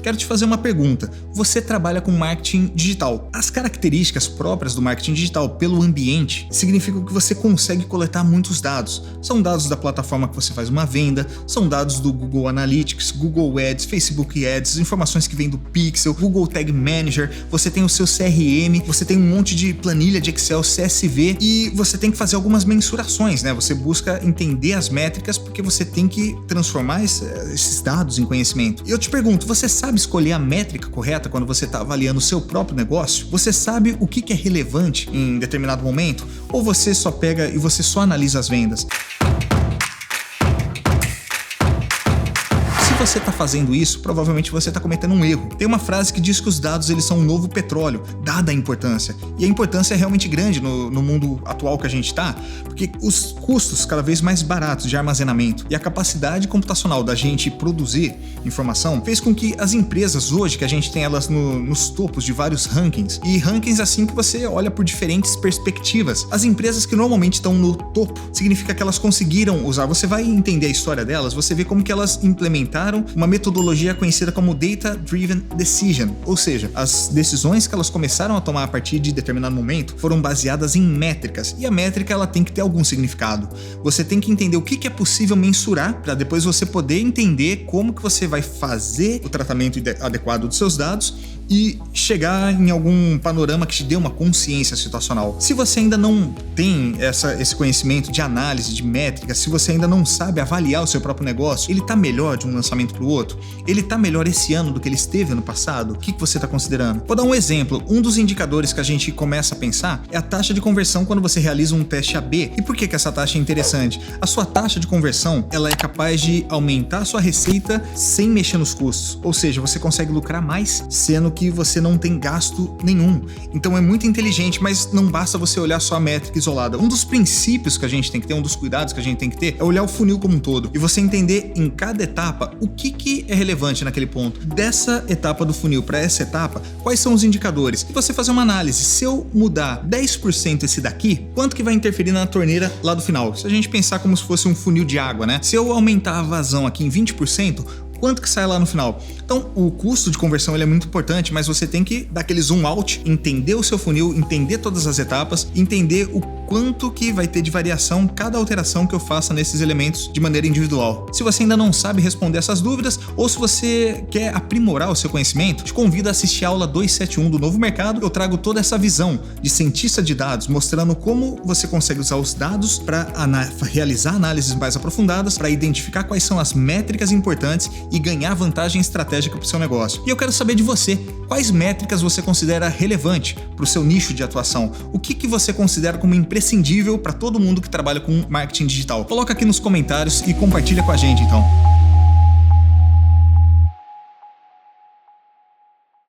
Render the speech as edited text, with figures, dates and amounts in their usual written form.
Quero te fazer uma pergunta. Você trabalha com marketing digital. As características próprias do marketing digital pelo ambiente significam que você consegue coletar muitos dados. São dados da plataforma que você faz uma venda, são dados do Google Analytics, Google Ads, Facebook Ads, informações que vêm do Pixel, Google Tag Manager, você tem o seu CRM, você tem um monte de planilha de Excel, CSV e você tem que fazer algumas mensurações, né? Você busca entender as métricas porque você tem que transformar esses dados em conhecimento. E eu te pergunto, você sabe escolher a métrica correta quando você está avaliando o seu próprio negócio? Você sabe o que é relevante em determinado momento? Ou você só pega e você só analisa as vendas? Se você está fazendo isso, provavelmente você está cometendo um erro. Tem uma frase que diz que os dados eles são um novo petróleo, dada a importância. E a importância é realmente grande no mundo atual que a gente está, porque os custos cada vez mais baratos de armazenamento e a capacidade computacional da gente produzir informação fez com que as empresas hoje, que a gente tem elas nos topos de vários rankings, e rankings assim que você olha por diferentes perspectivas. As empresas que normalmente estão no topo, significa que elas conseguiram usar, você vai entender a história delas, você vê como que elas implementaram uma metodologia conhecida como Data Driven Decision, ou seja, as decisões que elas começaram a tomar a partir de determinado momento foram baseadas em métricas, e a métrica ela tem que ter algum significado. Você tem que entender o que é possível mensurar para depois você poder entender como que você vai fazer o tratamento adequado dos seus dados e chegar em algum panorama que te dê uma consciência situacional. Se você ainda não tem esse conhecimento de análise, de métricas, se você ainda não sabe avaliar o seu próprio negócio, ele tá melhor de um lançamento para o outro? Ele tá melhor esse ano do que ele esteve ano passado? O que você está considerando? Vou dar um exemplo. Um dos indicadores que a gente começa a pensar é a taxa de conversão quando você realiza um teste AB. E por que essa taxa é interessante? A sua taxa de conversão, ela é capaz de aumentar a sua receita sem mexer nos custos. Ou seja, você consegue lucrar mais, sendo que você não tem gasto nenhum. Então é muito inteligente, mas não basta você olhar só a métrica isolada. Um dos princípios que a gente tem que ter, um dos cuidados que a gente tem que ter é olhar o funil como um todo e você entender em cada etapa o que é relevante naquele ponto. Dessa etapa do funil para essa etapa, quais são os indicadores? E você fazer uma análise. Se eu mudar 10% esse daqui, quanto que vai interferir na torneira lá do final? Se a gente pensar como se fosse um funil de água, né? Se eu aumentar a vazão aqui em 20%, quanto que sai lá no final? Então, o custo de conversão ele é muito importante, mas você tem que dar aquele zoom out, entender o seu funil, entender todas as etapas, entender o quanto que vai ter de variação cada alteração que eu faça nesses elementos de maneira individual. Se você ainda não sabe responder essas dúvidas, ou se você quer aprimorar o seu conhecimento, te convido a assistir a aula 271 do Novo Mercado. Eu trago toda essa visão de cientista de dados, mostrando como você consegue usar os dados para realizar análises mais aprofundadas, para identificar quais são as métricas importantes e ganhar vantagem estratégica para o seu negócio. E eu quero saber de você, quais métricas você considera relevante para o seu nicho de atuação? O que você considera como imprescindível para todo mundo que trabalha com marketing digital? Coloca aqui nos comentários e compartilha com a gente então.